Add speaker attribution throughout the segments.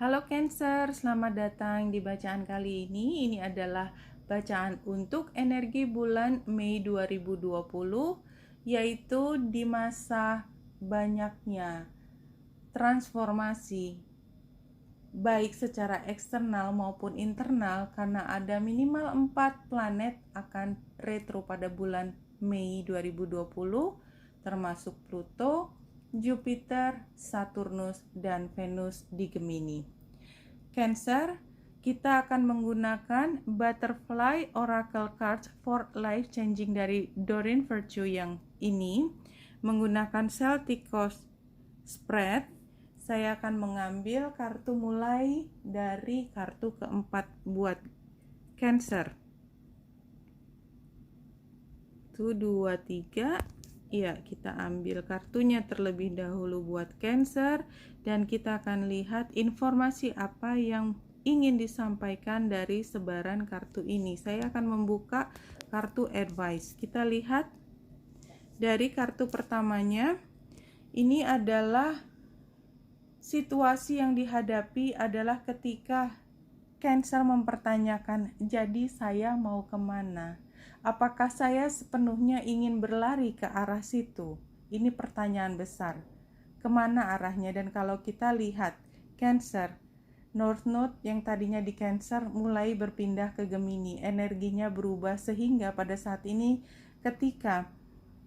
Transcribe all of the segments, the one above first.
Speaker 1: Halo Cancer, selamat datang di bacaan kali ini. Ini adalah bacaan untuk energi bulan Mei 2020, yaitu di masa banyaknya transformasi, baik secara eksternal maupun internal, karena ada minimal 4 planet akan retro pada bulan Mei 2020, termasuk Pluto, Jupiter, Saturnus, dan Venus di Gemini. Cancer, kita akan menggunakan Butterfly Oracle Cards for Life Changing dari Doreen Virtue yang ini, menggunakan Celtic Coast Spread. Saya akan mengambil kartu mulai dari kartu keempat buat Cancer. 1, 2, 3. Ya, kita ambil kartunya terlebih dahulu buat Cancer, dan kita akan lihat informasi apa yang ingin disampaikan dari sebaran kartu ini. Saya akan membuka kartu advice. Kita lihat dari kartu pertamanya. Ini adalah situasi yang dihadapi adalah ketika Cancer mempertanyakan, jadi saya mau kemana? Apakah saya sepenuhnya ingin berlari ke arah situ? Ini pertanyaan besar. Kemana arahnya? Dan kalau kita lihat Cancer, North Node yang tadinya di Cancer mulai berpindah ke Gemini. Energinya berubah sehingga pada saat ini ketika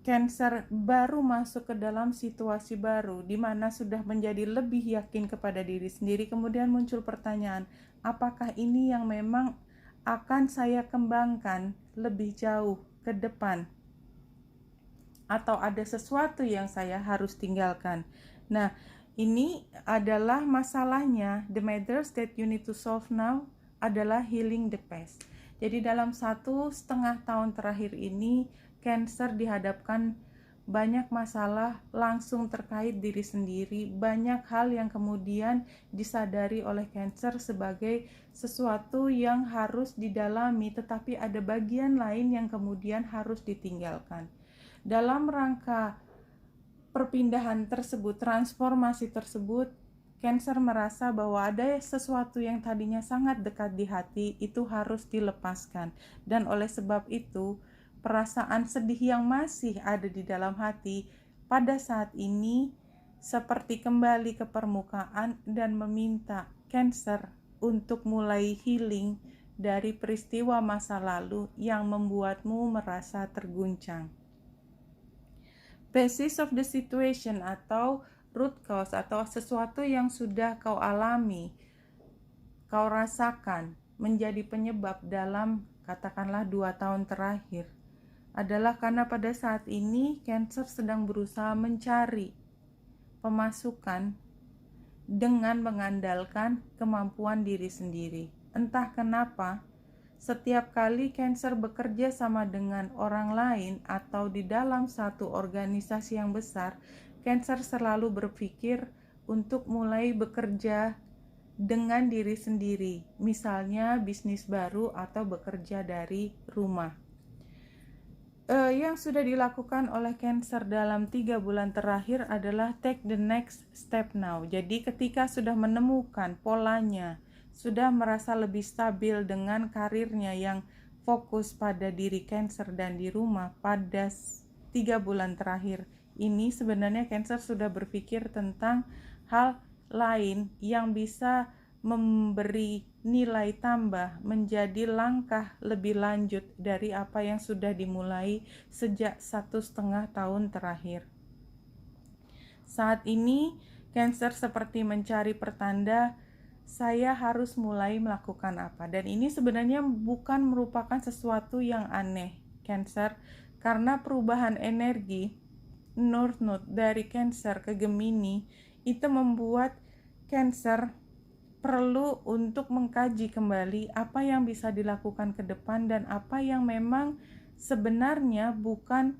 Speaker 1: Cancer baru masuk ke dalam situasi baru di mana sudah menjadi lebih yakin kepada diri sendiri, kemudian muncul pertanyaan, apakah ini yang memang akan saya kembangkan lebih jauh ke depan? Atau ada sesuatu yang saya harus tinggalkan? Nah, ini adalah masalahnya. The matters that you need to solve now adalah healing the past. Jadi dalam 1,5 tahun terakhir ini, Cancer dihadapkan banyak masalah langsung terkait diri sendiri, banyak hal yang kemudian disadari oleh Cancer sebagai sesuatu yang harus didalami, tetapi ada bagian lain yang kemudian harus ditinggalkan. Dalam rangka perpindahan tersebut, transformasi tersebut, Cancer merasa bahwa ada sesuatu yang tadinya sangat dekat di hati itu harus dilepaskan, dan oleh sebab itu perasaan sedih yang masih ada di dalam hati pada saat ini seperti kembali ke permukaan dan meminta Cancer untuk mulai healing dari peristiwa masa lalu yang membuatmu merasa terguncang. Basis of the situation atau root cause atau sesuatu yang sudah kau alami, kau rasakan menjadi penyebab dalam katakanlah 2 tahun terakhir adalah karena pada saat ini Cancer sedang berusaha mencari pemasukan dengan mengandalkan kemampuan diri sendiri. Entah kenapa, setiap kali Cancer bekerja sama dengan orang lain atau di dalam satu organisasi yang besar, Cancer selalu berpikir untuk mulai bekerja dengan diri sendiri, misalnya bisnis baru atau bekerja dari rumah. Yang sudah dilakukan oleh Cancer dalam 3 bulan terakhir adalah take the next step now. Jadi ketika sudah menemukan polanya, sudah merasa lebih stabil dengan karirnya yang fokus pada diri Cancer dan di rumah pada 3 bulan terakhir ini, sebenarnya Cancer sudah berpikir tentang hal lain yang bisa memberi nilai tambah menjadi langkah lebih lanjut dari apa yang sudah dimulai sejak 1,5 tahun terakhir. Saat ini Cancer seperti mencari pertanda saya harus mulai melakukan apa, dan ini sebenarnya bukan merupakan sesuatu yang aneh Cancer, karena perubahan energi North Node dari Cancer ke Gemini itu membuat Cancer perlu untuk mengkaji kembali apa yang bisa dilakukan ke depan dan apa yang memang sebenarnya bukan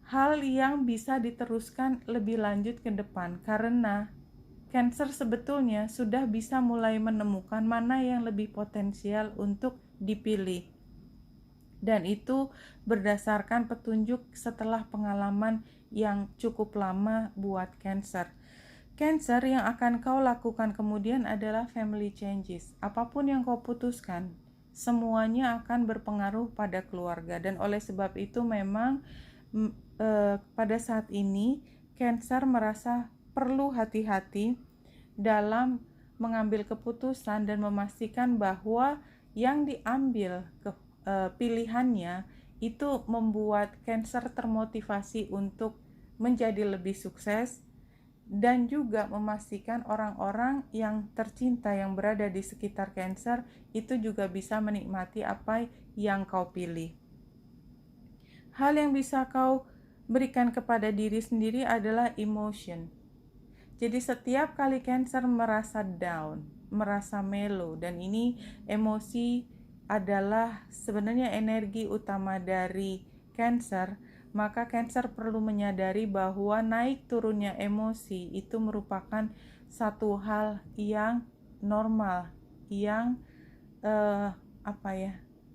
Speaker 1: hal yang bisa diteruskan lebih lanjut ke depan, karena Cancer sebetulnya sudah bisa mulai menemukan mana yang lebih potensial untuk dipilih, dan itu berdasarkan petunjuk setelah pengalaman yang cukup lama buat Cancer. Cancer, yang akan kau lakukan kemudian adalah family changes. Apapun yang kau putuskan, semuanya akan berpengaruh pada keluarga, dan oleh sebab itu memang pada saat ini Cancer merasa perlu hati-hati dalam mengambil keputusan dan memastikan bahwa yang diambil pilihannya itu membuat Cancer termotivasi untuk menjadi lebih sukses, dan juga memastikan orang-orang yang tercinta yang berada di sekitar Cancer itu juga bisa menikmati apa yang kau pilih. Hal yang bisa kau berikan kepada diri sendiri adalah emotion. Jadi setiap kali Cancer merasa down, merasa mellow, dan ini emosi adalah sebenarnya energi utama dari Cancer, maka Cancer perlu menyadari bahwa naik turunnya emosi itu merupakan satu hal yang normal, yang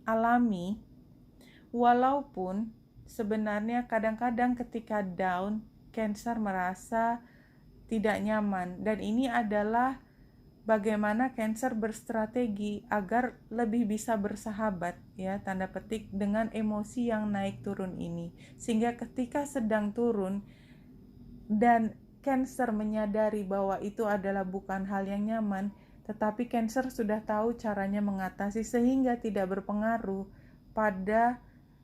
Speaker 1: alami, walaupun sebenarnya kadang-kadang ketika down, Cancer merasa tidak nyaman, dan ini adalah bagaimana Cancer berstrategi agar lebih bisa bersahabat, ya, tanda petik, dengan emosi yang naik turun ini, sehingga ketika sedang turun dan Cancer menyadari bahwa itu adalah bukan hal yang nyaman, tetapi Cancer sudah tahu caranya mengatasi sehingga tidak berpengaruh pada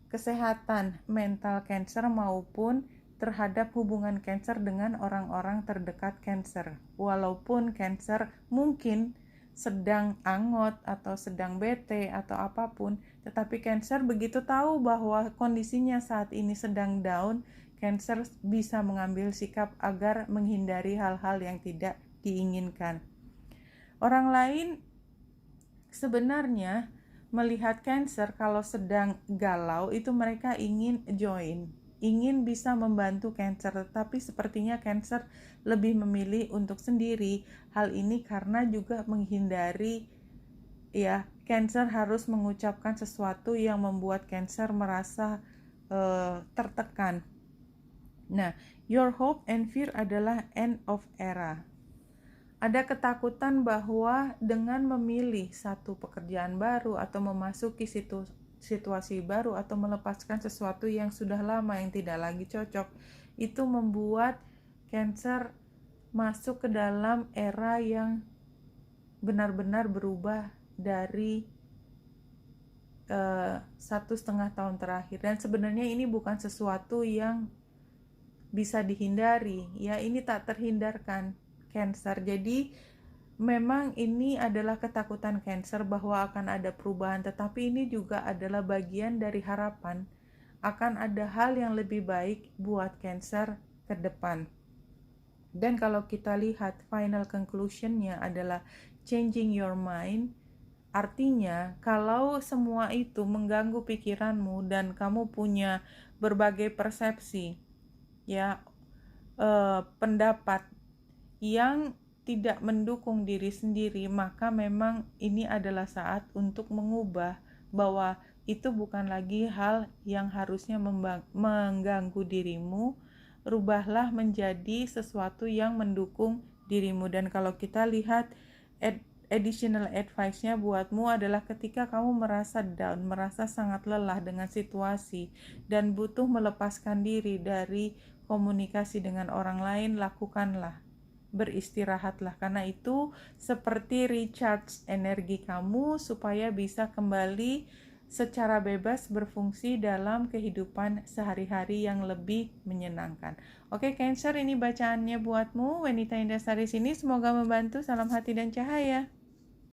Speaker 1: kesehatan mental Cancer maupun terhadap hubungan Cancer dengan orang-orang terdekat Cancer. Walaupun Cancer mungkin sedang angot atau sedang bete atau apapun, tetapi Cancer begitu tahu bahwa kondisinya saat ini sedang down, Cancer bisa mengambil sikap agar menghindari hal-hal yang tidak diinginkan. Orang lain sebenarnya melihat Cancer kalau sedang galau itu mereka ingin join, ingin bisa membantu Cancer, tetapi sepertinya Cancer lebih memilih untuk sendiri. Hal ini karena juga menghindari, ya, Cancer harus mengucapkan sesuatu yang membuat Cancer merasa tertekan. Nah, your hope and fear adalah end of era. Ada ketakutan bahwa dengan memilih satu pekerjaan baru atau memasuki situasi baru atau melepaskan sesuatu yang sudah lama yang tidak lagi cocok, itu membuat Cancer masuk ke dalam era yang benar-benar berubah dari 1,5 tahun terakhir. Dan sebenarnya ini bukan sesuatu yang bisa dihindari, ya, ini tak terhindarkan Cancer. Jadi memang ini adalah ketakutan Cancer bahwa akan ada perubahan, tetapi ini juga adalah bagian dari harapan akan ada hal yang lebih baik buat Cancer ke depan. Dan kalau kita lihat final conclusion-nya adalah changing your mind, artinya kalau semua itu mengganggu pikiranmu dan kamu punya berbagai persepsi, ya, pendapat yang tidak mendukung diri sendiri, maka memang ini adalah saat untuk mengubah bahwa itu bukan lagi hal yang harusnya mengganggu dirimu. Rubahlah menjadi sesuatu yang mendukung dirimu. Dan kalau kita lihat additional advice-nya buatmu adalah ketika kamu merasa down, merasa sangat lelah dengan situasi dan butuh melepaskan diri dari komunikasi dengan orang lain, lakukanlah, beristirahatlah, karena itu seperti recharge energi kamu supaya bisa kembali secara bebas berfungsi dalam kehidupan sehari-hari yang lebih menyenangkan. Oke, Cancer, ini bacaannya buatmu, Wanita Indah Sari sini, semoga membantu. Salam hati dan cahaya.